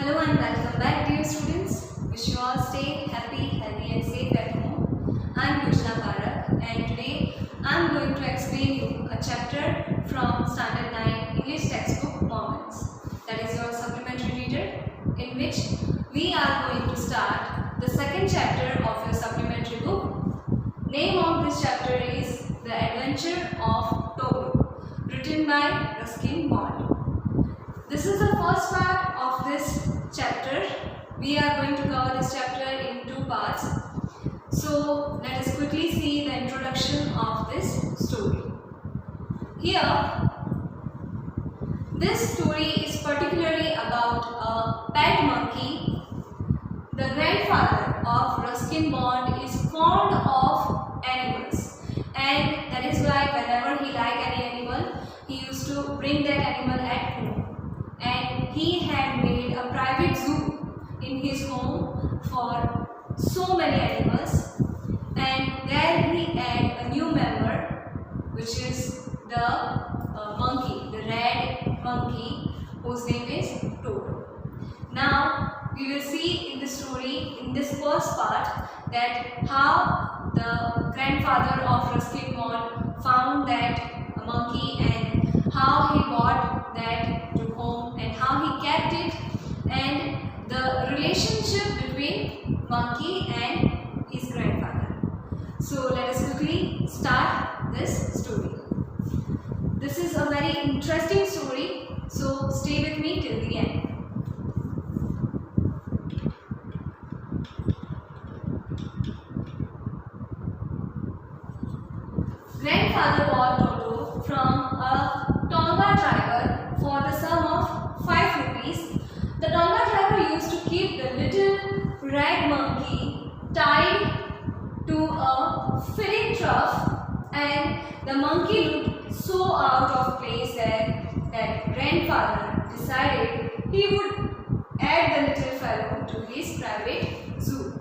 Hello and welcome back, dear students. Wish you all stay happy, healthy and safe at home. I am Yojana Parak and today I am going to explain you a chapter from Standard 9 English textbook Moments. That is your supplementary reader, in which we are going to start the second chapter of your supplementary book. Name of this chapter is The Adventure of Toto, written by Ruskin Bond. This is the first part of this chapter. We are going to cover this chapter in two parts. So let us quickly see the introduction of this story. Here, this story is particularly about a pet monkey. The grandfather of Ruskin Bond is fond of animals, and that is why whenever he liked any animal, he used to bring that animal at home. And he had made a private zoo in his home for so many animals, and there he had a new member, which is the monkey, the red monkey, whose name is Toto. Now we will see in the story, in this first part, that how the grandfather of Ruskin Bond found that monkey and how he brought that to home and how he kept it, and the relationship between monkey and his grandfather. So let us quickly start this story. This is a very interesting story, so stay with me till the end. Grandfather bought Toto from a Tonga driver for the sum of 5 rupees. The Tonga driver used to keep the little red monkey tied to a feeding trough, and the monkey looked so out of place that grandfather decided he would add the little fellow to his private zoo.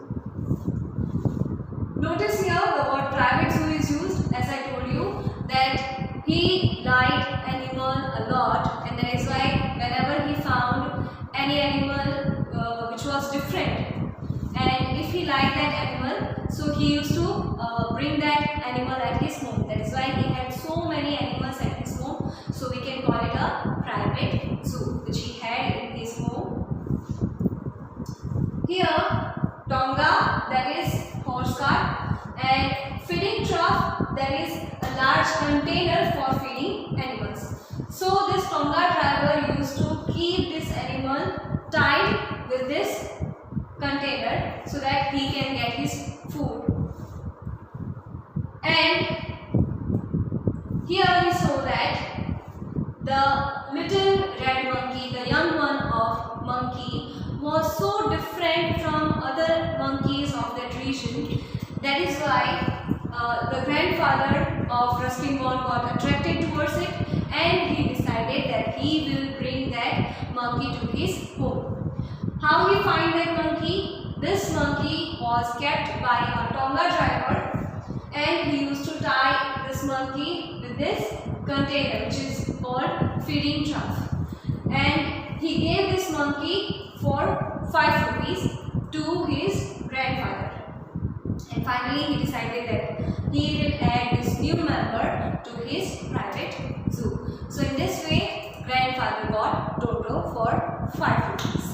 Notice here the word private zoo is used, as I told you that he liked animal a lot, and that is why whenever he found any animal which was different, and if he liked that animal, so he used to bring that animal at his home. That is why he had so many animals at his home, so we can call it a private zoo which he had in his home. Here, Tonga, that is horse cart, and feeding trough, that is a large container for feeding animals. So this Tonga driver used to keep this animal tied with this container so that he can get his food. And here we saw that the little red monkey, the young one of monkey, was so different from other monkeys of that region. That is why the grandfather of Ruskin Bond got attracted towards it, and he decided that he will bring that monkey to his home. How he find that monkey? This monkey was kept by a Tonga driver, and he used to tie this monkey with this container which is called feeding trough, and he gave this monkey for 5 rupees to his grandfather. And finally he decided that he will add this new member to his private zoo. So in this way, grandfather got Toto for 5 rupees.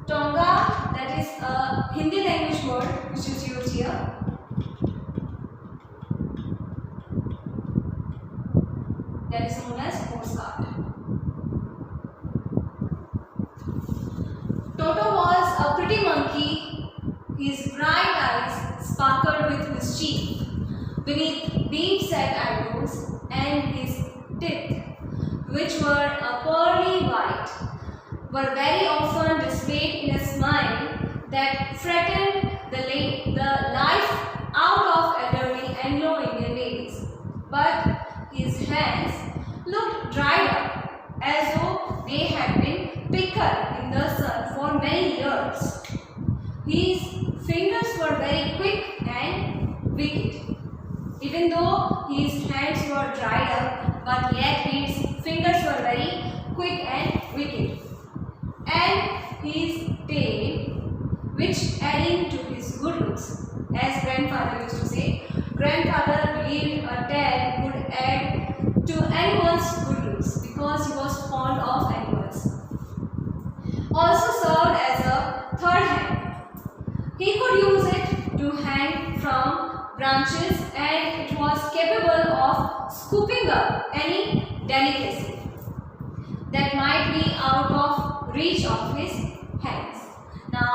Tonga, that is a Hindi language word which is used here. That is known as horse cart. Toto was a pretty monkey. His bright eyes sparkled with mischief beneath deep-set eyebrows, and his teeth, which were a pearly white, were very often displayed in a smile that frightened the life out of elderly Anglo-Indian ladies. But his hands looked dried up, as though they had been pickled in the sun for many years. His fingers were very quick and wicked. Even though his hands were dried up, but yet his fingers were very quick and wicked. adding to his good looks. As grandfather used to say, grandfather believed a tail would add to anyone's good looks because he was fond of animals. Also served as a third hand. He could use it to hang from branches, and it was capable of scooping up any delicacy that might be out of reach of his hands. Now,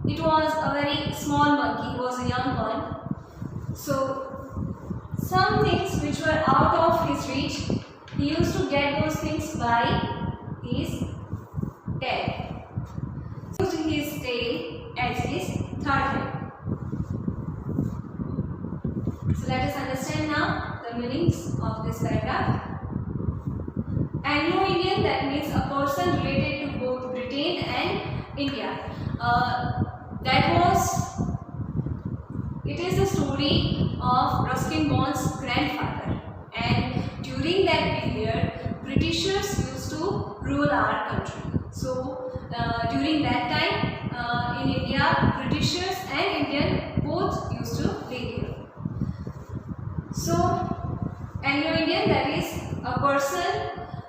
it was a very small monkey, he was a young one. So, some things which were out of his reach, he used to get those things by his tail. Using his tail as his third hand. So, let us understand now the meanings of this paragraph. Anglo-Indian, that means a person related to both Britain and India. It is the story of Ruskin Bond's grandfather, and during that period, Britishers used to rule our country. So, during that time, in India, Britishers and Indian both used to live here. So, Anglo-Indian, that is a person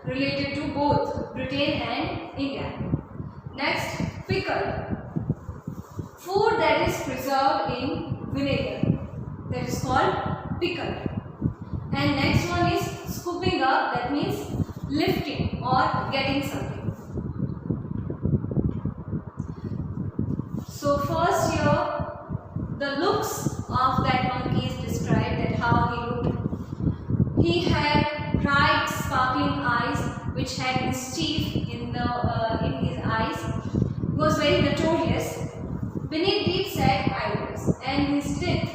related to both Britain and India. Next, pickle. Food that is preserved in vinegar, that is called pickle. And next one is scooping up, that means lifting or getting something. So first here, the looks of that monkey is described, that how he looked. He had bright sparkling eyes which had mischief in his eyes. He was very notorious. Beneath deep set eyebrows, and his teeth,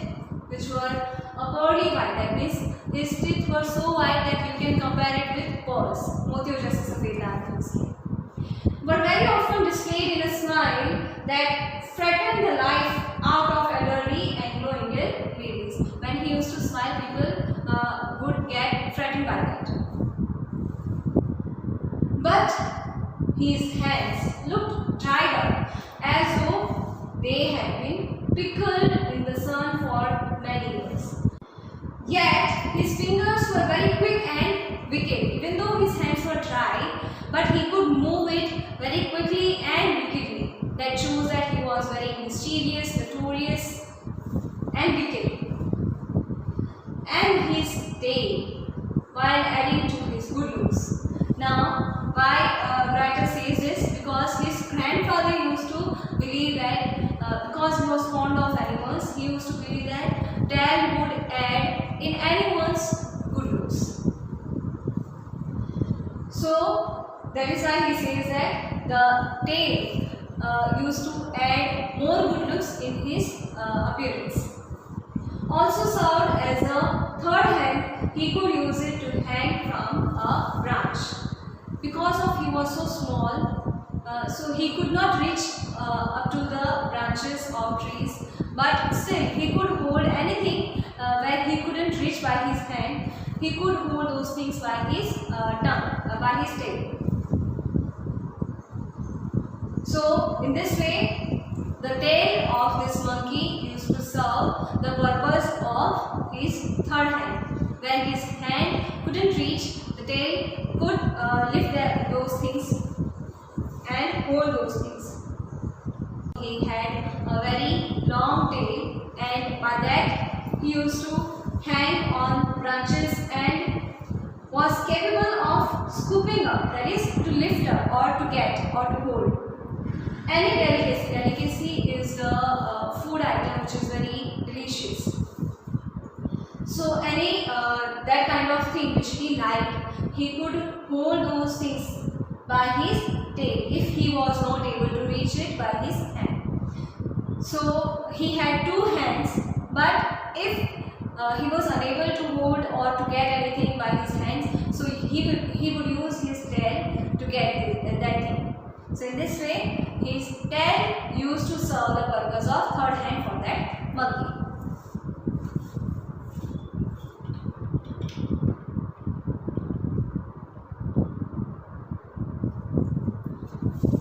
which were a pearly white, that means his teeth were so white that you can compare it with pearls. मोतियों जैसे सफेद दांत थे उसके. But very often displayed in a smile that frightened the life out of elderly Anglo-Indian ladies. When he used to smile, people would get frightened by that. But his hands looked dried up, as though they had been pickled in the sun for many years. Yet his fingers were very quick and wicked, even though his hands were dry, but he could move it very quickly and wickedly. That shows that he was very mischievous, notorious and wicked. And his tail, while adding to his good looks. Now, why writer says this? Because his grandfather used to believe that because he was fond of animals, he used to believe that tail would add in anyone's good looks. So that is why he says that the tail used to add more good looks in his appearance. Also served as a third hand, he could use it to hang from a branch. Because of he was so small, so he could not reach up to the branches of trees, but still he could hold anything where he couldn't reach by his hand. He could hold those things by his tongue, by his tail. So in this way, the tail of this monkey used to serve the purpose of his third hand. When his hand couldn't reach, the tail could lift those things and hold those things. He had a very long tail, and by that he used to hang on branches and was capable of scooping up, that is to lift up or to get or to hold any delicacy. Delicacy is the food item which is very delicious. So any that kind of thing which he liked, he could hold those things by his tail if he was not able to reach it by his hand. So he had two hands, but if he was unable to hold or to get anything by his hands, so he would use his tail to get that thing. So in this way, his tail used to serve the purpose of third hand for that monkey.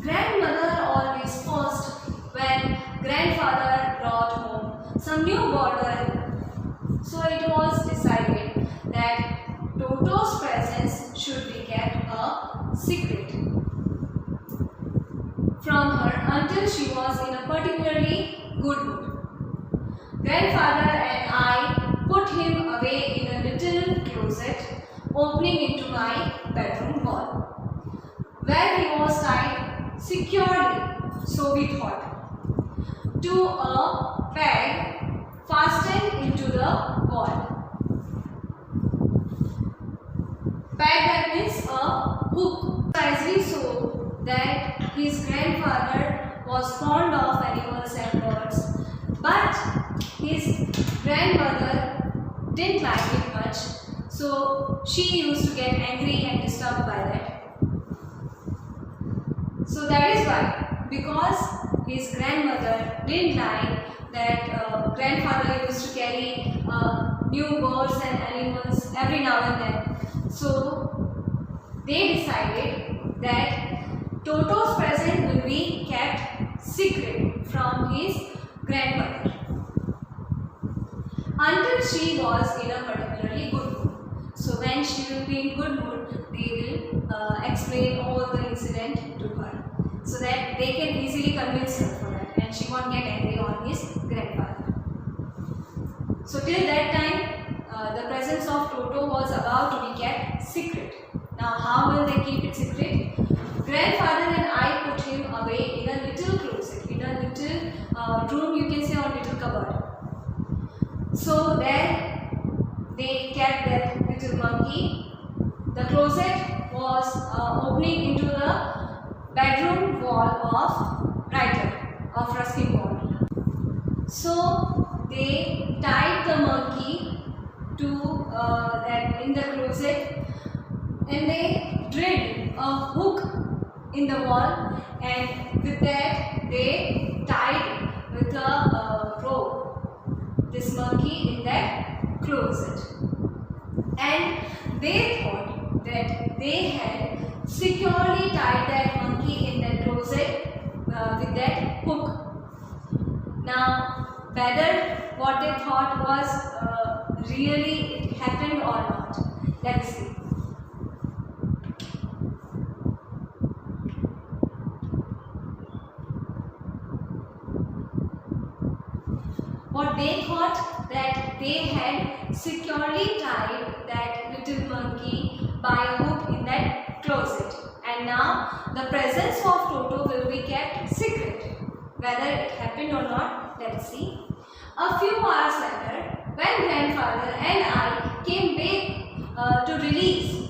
Grandmother always paused when grandfather that Toto's presence should be kept a secret from her until she was in a particularly good mood. Grandfather and I put him away in a little closet opening into my bedroom wall, where he was tied securely, so we thought, to a peg fastened into the wall. Peg, that means a hook, precisely so that his grandfather was fond of animals and birds, but his grandmother didn't like it much, so she used to get angry and disturbed by that. So that is why, because his grandmother didn't like that grandfather used to carry new birds and animals every now and then. So they decided that Toto's present will be kept secret from his grandmother until she was in a particularly good mood. So when she will be in good mood, they will explain all the incident to her, so that they can easily convince her for that and she won't get angry on his grandfather. So till that time, the presence of Toto was about to be kept secret. Now how will they keep it secret? Grandfather and I put him away in a little closet, in a little room, you can say, or little cupboard. So there they kept that little monkey. The closet was opening into the bedroom wall of Ryder, of Ruskin Bond. So they tied the monkey to that in the closet, and they drilled a hook in the wall, and with that they tied with a rope this monkey in that closet, and they thought that they had securely tied that monkey in that closet with that hook. Now whether what they thought was really it happened or not, let's see. What they thought, that they had securely tied that little monkey by a hook in that closet, and now the presence of Toto will be kept secret. Whether it happened or not, let's see. A few hours later, when grandfather and I came back to leave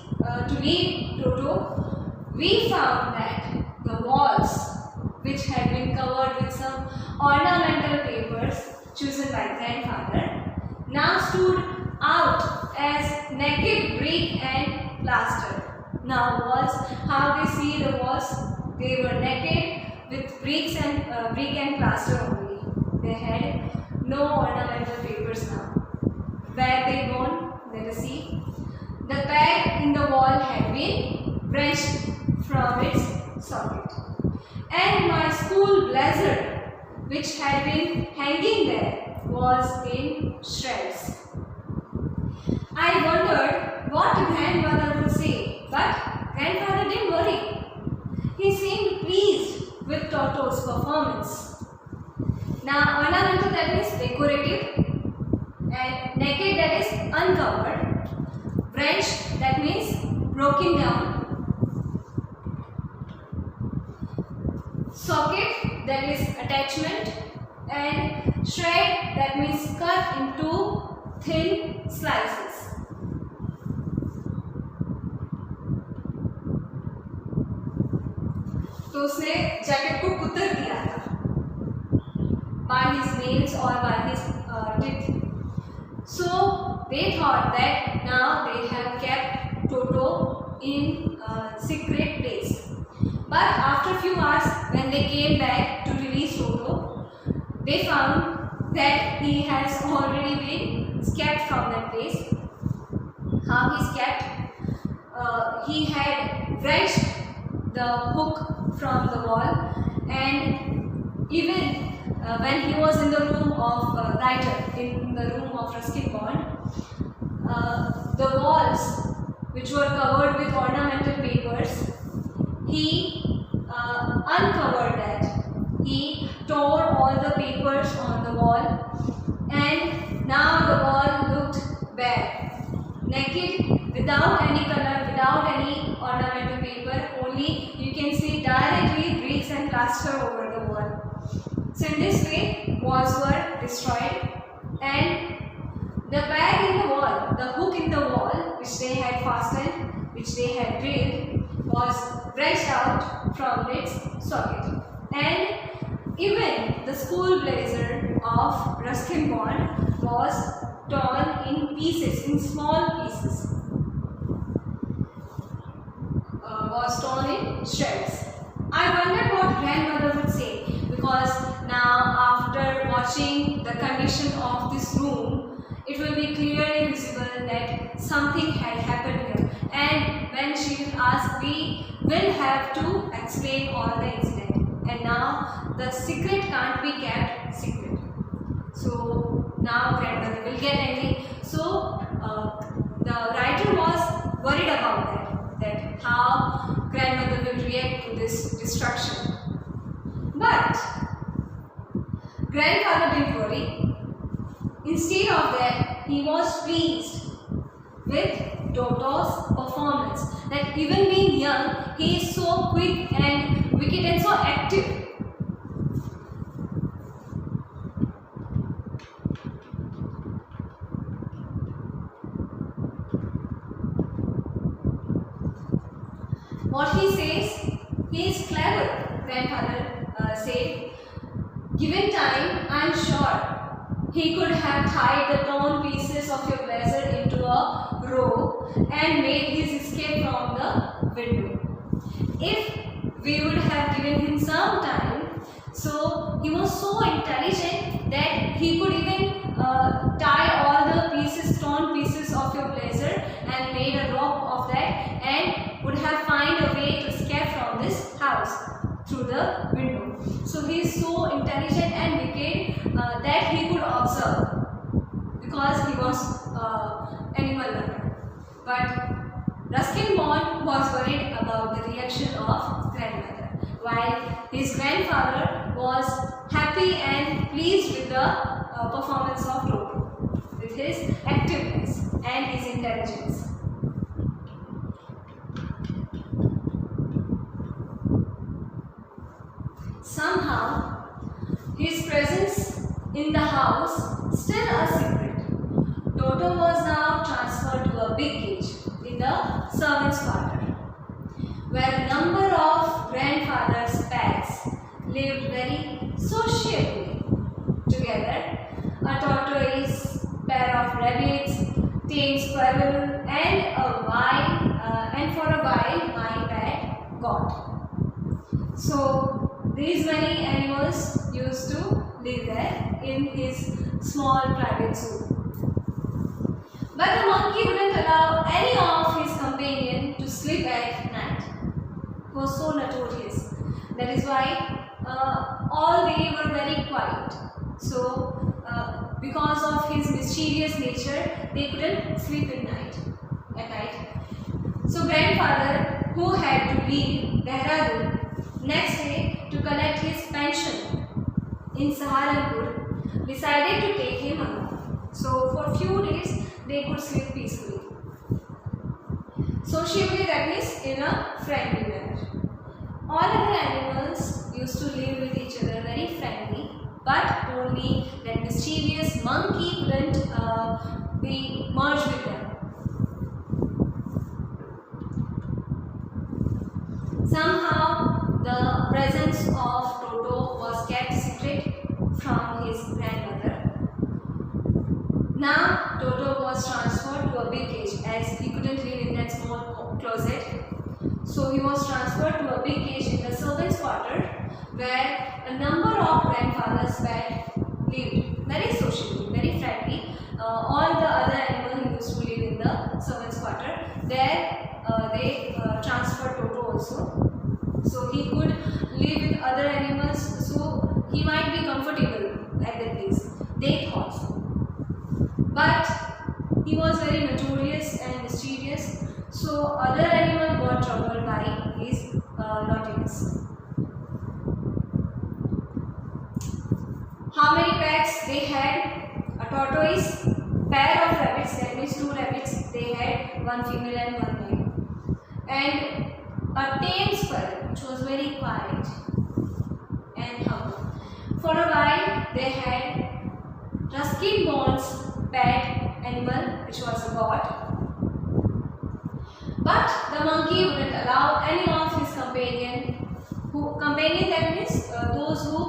Toto, we found that the walls, which had been covered with some ornamental papers chosen by grandfather, now stood out as naked brick and plaster. Now walls, how they see the walls, they were naked with bricks and brick and plaster only. They had no ornamental papers now. Where they gone? Let us see. The peg in the wall had been wrenched from its socket, and my school blazer, which had been hanging there, was in shreds. I wondered what grandmother would say, but grandfather didn't worry. He seemed pleased with Toto's performance. Now ornamental, that means decorative, and naked, that is uncovered, wrenched, that means broken down, socket, that is attachment, and shred, that means cut into thin slices. तो उसने jacket को कुतर दिया था by his nails or by his teeth. So they thought that now they have kept Toto in a secret place. But after a few hours, when they came back to release Toto, they found that he has already been kept from that place. How he's kept? He had wrenched the hook from the wall, and even when he was in the room of Ryder, in the room of Ruskin Bond, the walls which were covered with ornamental papers, he uncovered that. He tore all the papers on the wall, and now the wall looked bare, naked, without any color, without any ornamental paper, only you can see directly bricks and plaster over the wall. So in this way, walls were destroyed, and the bag in the wall, the hook in the wall which they had fastened, which they had drilled, was wrenched out from its socket. And even the school blazer of Ruskin Bond was torn in pieces, in small pieces, was torn in shreds. I wondered what grandmother would say, because now after watching the condition of this room, it will be clearly visible that something had happened here, and when she will ask, we will have to explain all the incident, and now the secret can't be kept secret. So now grandmother will get angry. So the writer was worried about that how grandmother will react to this destruction. But grandfather didn't worry. Instead of that, he was pleased with Toto's performance. That even being young, he is so quick and wicked and so active. What he says, he is clever, grandfather said. Given time, I am sure he could have tied the torn pieces of your blazer into a row and made his escape from the window. If we would have given him some time, so he was so intelligent that he could even tie all the pieces, torn pieces of your blazer and made a rope of that, and would have find a way to escape from this house through the window. So he is so intelligent and wicked that he could observe, because he was animal lover. But Ruskin Bond was worried about the reaction of grandmother, while his grandfather was happy and pleased with the performance of Toto, with his activeness and his intelligence. Somehow, his presence in the house still a secret. Toto was now transferred to a big cage in the servants' quarter, where a number of grandfather's pets lived very sociably together. A tortoise, pair of rabbits, tame squirrel, and for a while my pet goat. So these many animals used to live there in his small private zoo. But the monkey wouldn't allow any of his companion to sleep at night. He was so notorious. That is why all they were very quiet. So because of his mischievous nature, they couldn't sleep at night. So grandfather, who had to leave Dehradun next day to collect his pension in Saharanpur, decided to take him along. So for few days they could sleep peacefully. Sociably, that is, in a friendly manner. All other animals used to live with each other very friendly, but only that mischievous monkey couldn't be merged with them. Somehow the presence of Toto was kept secret from his grandmother. Now Toto was transferred to a big cage, as he couldn't live in that small closet. So he was transferred to a big cage in the servants' quarter, where a number of grandfathers pets lived very socially, very friendly. All the other animals who used to live in the servants' quarter, there they transferred Toto also. So he could live with other animals, so he might be comfortable at that place. They thought so. But he was very notorious and mysterious. So other animals got troubled by his naughtiness. How many pets they had? A tortoise, pair of rabbits, that means 2 rabbits. They had one female and one male, and a tame sparrow, which was very quiet and humble. For a while, they had Ruskin Bond's pet animal, which was a goat. But the monkey wouldn't allow any of his companion that means those who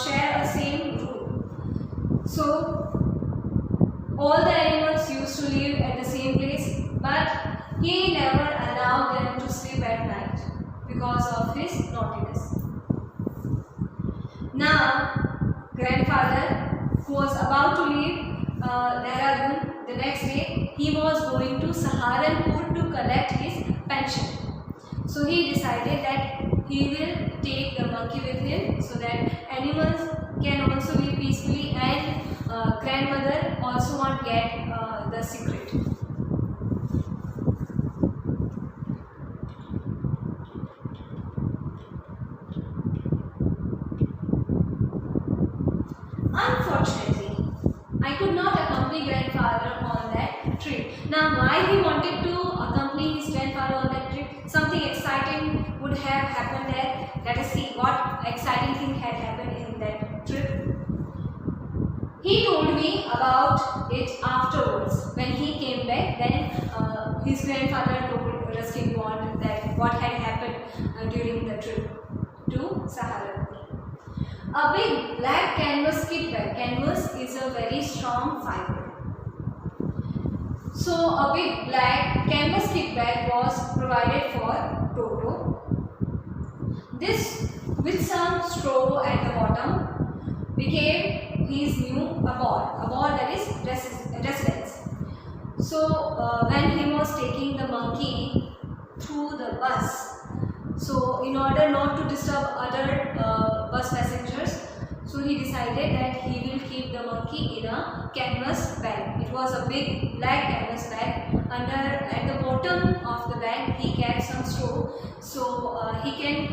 share a same room. So all the animals used to live at the same place, but he never allowed them to sleep at night because of his naughtiness. Now, grandfather, who was about to leave Dehradun the next day, he was going to Saharanpur to collect his pension. So he decided that he will take the monkey with him so that animals can also live peacefully, and grandmother also won't get the secret. Unfortunately, I could not accompany grandfather on that trip. Now, why he wanted to accompany his grandfather on that trip? Something exciting would have happened there. Let us see what exciting thing had happened in that trip. He told me about it afterwards. When he came back, then his grandfather told Ruskin Bond that what had happened during the trip to Saharanpur. A big black canvas kit bag. Canvas is a very strong fiber. So a big black canvas kit bag was provided for Toto. This, with some straw at the bottom, became his new abode that is residence. So when he was taking the monkey through the bus, so in order not to disturb other bus passengers, so he decided that he will keep the monkey in a canvas bag. It was a big black canvas bag. At the bottom of the bag, he kept some straw, so he can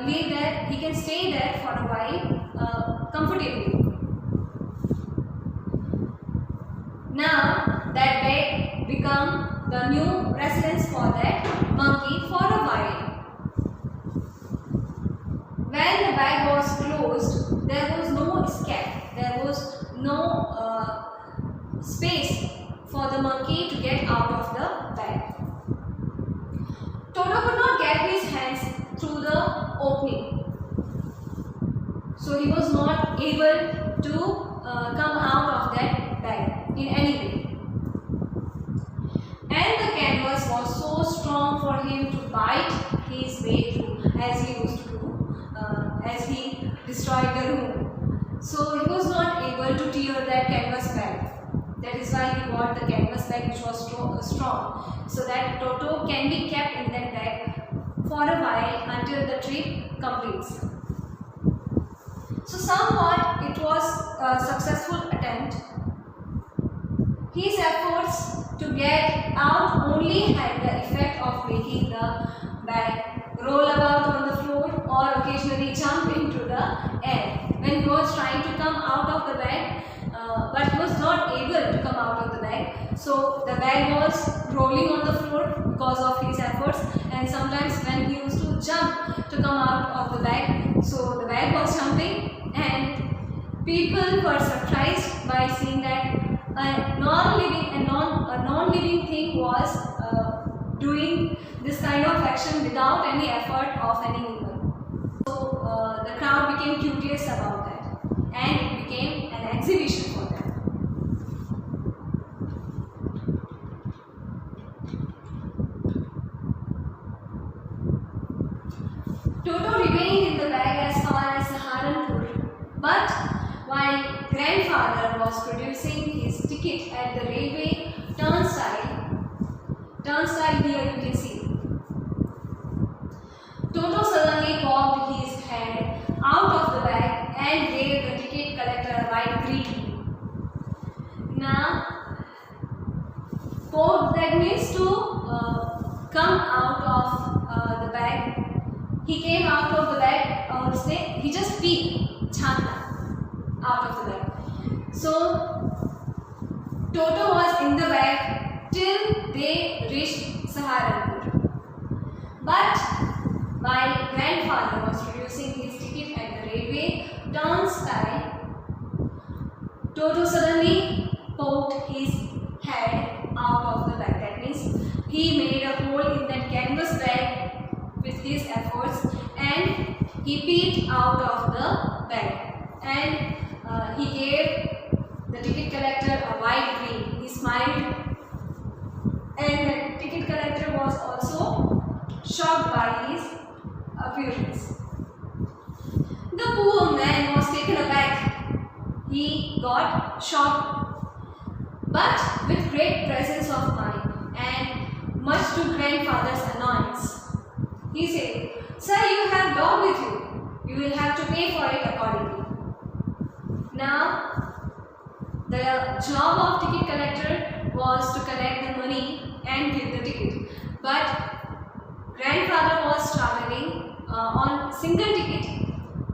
live there. He can stay there for a while comfortably. Now that bag became the new residence for that monkey for a while. When the bag was closed, there was no escape. There was no space for the monkey to get out of the bag. Toto could not get his hands through the opening, so he was not able to come out of that bag in any way. And the canvas was so strong for him to bite his way through, as he used to do, as he destroyed the room. So he was not able to tear that canvas bag. That is why he got the canvas bag, which was strong, so that Toto can be kept in that bag for a while until the trip completes. So somewhat it was a successful attempt. His efforts to get out only had the effect of making the bag roll about on the floor or occasionally jump into the air when he was trying to come out of the bag, but he was not able to come out of the bag. So the bag was rolling on the floor because of his efforts, and sometimes when he used to jump to come out of the bag, so the bag was jumping, and people were surprised by seeing that a non-living thing was doing this kind of action without any effort of any human. So the crowd became curious about that, and it became an exhibition for them. Toto remained in the bag as far as Saharanpur, but while grandfather was producing his ticket at the railway turnstile here you can see, Toto suddenly popped his head out of the bag and gave the ticket collector a wide greeting. Now, Poked, that means to come out of the bag. He came out of the bag और उसने he just peeked, झांका out of the bag. So Toto was in the bag till they reached Saharanpur. But while grandfather was producing his ticket at the railway turnstile, Toto suddenly poked his head out of the bag. That means he made a hole in that canvas bag with his efforts and he peeped out of the bag. And he gave the ticket collector a wide grin. He smiled, and the ticket collector was also shocked by his appearance. The poor man was taken aback. He got shocked, but with great presence of mind and much to grandfather's annoyance. He said, "Sir, you have dog with you. You will have to pay for it accordingly." Now, the job of ticket collector was to collect the money and give the ticket. But grandfather was traveling on single ticket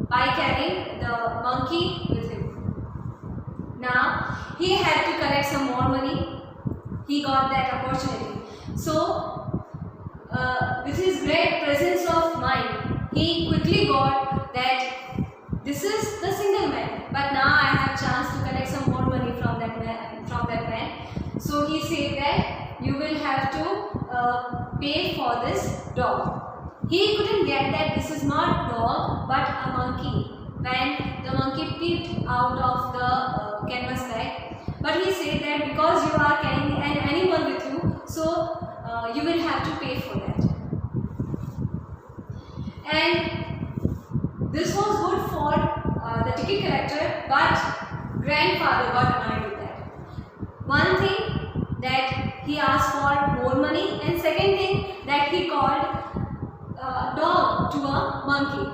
by carrying the monkey with him. Now, he had to collect some more money. He got that opportunity. So, with his great presence of mind, he quickly got that this is the single man, but now I have chance to collect some more money from that man. So he said that you will have to pay for this dog. He couldn't get that this is not dog but a monkey when the monkey peeped out of the canvas bag. But he said that because you are carrying an animal with you, so you will have to pay for that. And this was good for the ticket collector, but grandfather got annoyed with that. One thing that he asked for more money, and second thing that he called a dog to a monkey.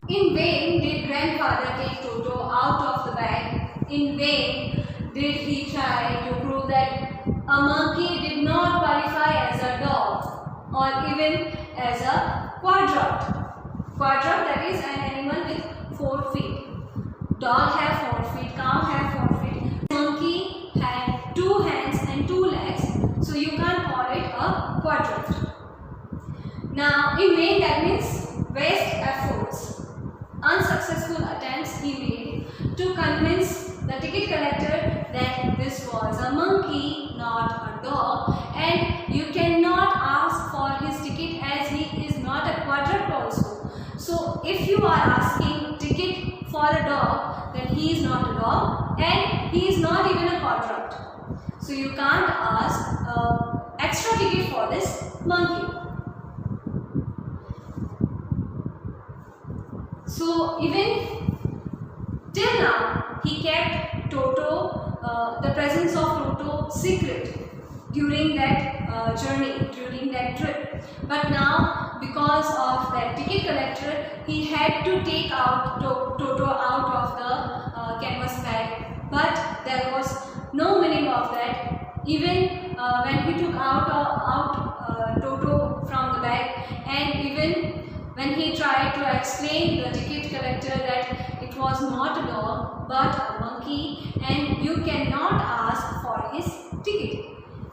In vain did grandfather take Toto out of the bag. In vain did he try to prove that a monkey did not qualify as a dog or even as a quadruped. Quadruped, that is an animal with 4 feet. Dog have 4 feet, cow have 4 feet. Monkey had 2 hands and 2 legs, so you can't call it a quadruped. Now, in vain, that means waste efforts. Unsuccessful attempts he made to convince the ticket collector that this was a monkey, not a dog, and you cannot ask for his ticket as he is not a quadruped also. So if you are asking ticket for a dog, then he is not a dog and he is not even a quadruped. So you can't ask extra ticket for this monkey. So even till now, he kept Toto, the presence of Toto secret during that journey, during that trip. But now, because of that ticket collector, he had to take out Toto out of the canvas bag. But there was no meaning of that. Even when he took out Toto from the bag, and even when he tried to explain the ticket collector that it was not a dog but a monkey and you cannot ask for his ticket,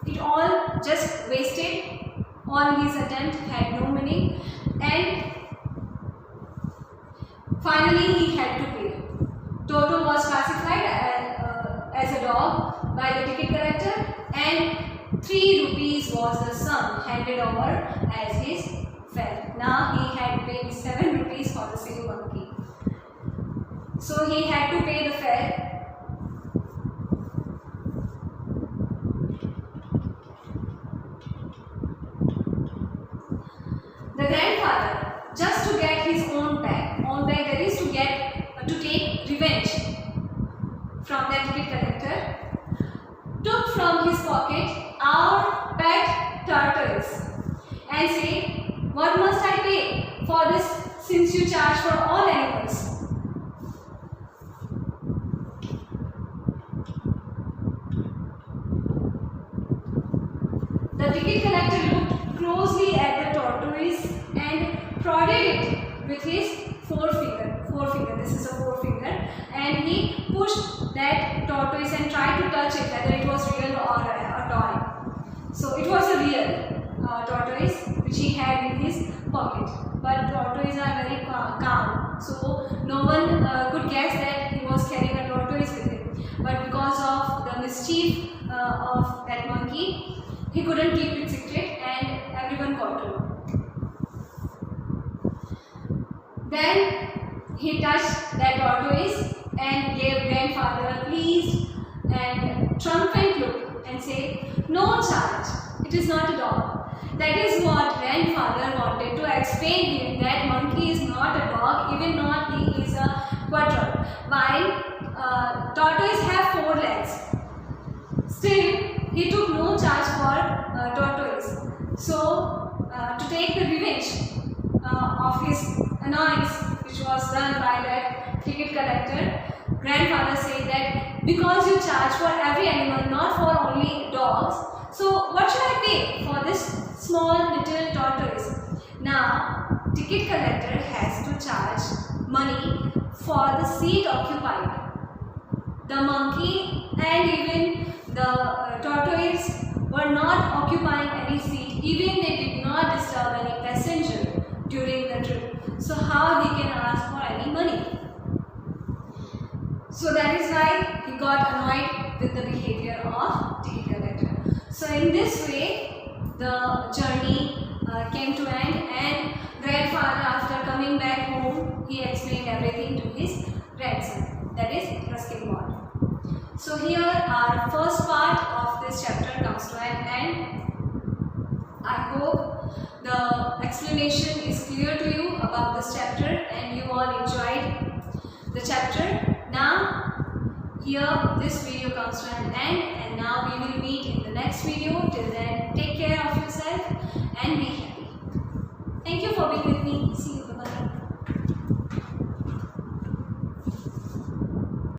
it all just wasted. All his attempt had no meaning, and finally he had to pay. Toto was classified as a dog by the ticket collector, and 3 rupees was the sum handed over as his fare. Now he had paid 7 rupees for the silly monkey. So he had to pay the fare. The grandfather, just to get his own bag, that is to take revenge from the ticket collector, took from his pocket our pet turtles and said, "What must I pay for this since you charge charge for all animals. The ticket collector looked closely at the tortoise and prodded it with his forefinger. This is a forefinger, and he pushed that tortoise and tried to touch it, whether it was real or a toy. So it was a real tortoise which he had in his pocket. But tortoises are very calm, so no one could guess that he was carrying a tortoise with him. But because of the mischief of that monkey, he couldn't keep it secret, and everyone got to know. Then he touched that tortoise and gave grandfather a pleased and triumphant look and said, "No charge, it is not a dog." That is what grandfather wanted to explain him, that monkey is not a dog, even not he is a quadruped. While tortoise have 4 legs, still he took no charge for tortoise. So to take the revenge of his annoyance which was done by that ticket collector, grandfather said that because you charge for every animal, not for only dogs, so what should I pay for this small little tortoise? Now ticket collector has to charge money for the seat occupied. The monkey and even the tortoise were not occupying any seat, even they did not disturb any passenger during the trip. So how he can ask for any money? So that is why he got annoyed with the behavior of ticket collector. So in this way, the journey came to end, and grandfather, after coming back home, he explained everything to his grandson, that is Ruskin Bond. So here our first part of this chapter comes to an end. I hope the explanation is clear to you about this chapter and you all enjoyed the chapter. Now here this video comes to an end, and now we will meet in the next video. Till then, take care of yourself and be happy. Thank you for being with me.